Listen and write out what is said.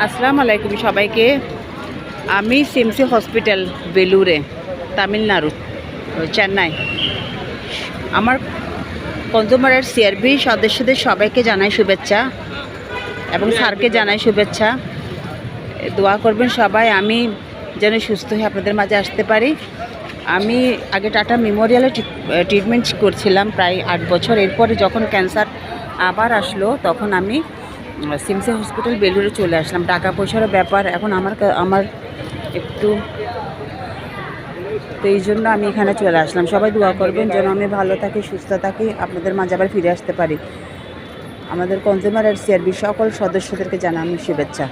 আসসালামু আলাইকুম সবাইকে। আমি সিমসি হসপিটাল বেলুরে, তামিলনাড়ু, চেন্নাই। আমার কনজিউমারের সিআরবি সদস্যদের সবাইকে জানাই শুভেচ্ছা এবং স্যারকে জানাই শুভেচ্ছা। দোয়া করবেন সবাই, আমি যেন সুস্থ হয়ে আপনাদের মাঝে আসতে পারি। আমি আগে টাটা মেমোরিয়ালে ট্রিটমেন্ট করছিলাম প্রায় 8 বছর। এরপরে যখন ক্যান্সার আবার আসলো তখন আমি সিমসি হসপিটাল বেলুরে চলে আসলাম। টাকা পয়সারও ব্যাপার এখন আমার একটু, তো এই জন্য আমি এখানে চলে আসলাম। সবাই দোয়া করবেন যেন আমি ভালো থাকি, সুস্থ থাকি, আপনাদের মাঝে আবার ফিরে আসতে পারি। আমাদের কনজিউমার সিআরবি সকল সদস্যদেরকে জানাই শুভেচ্ছা।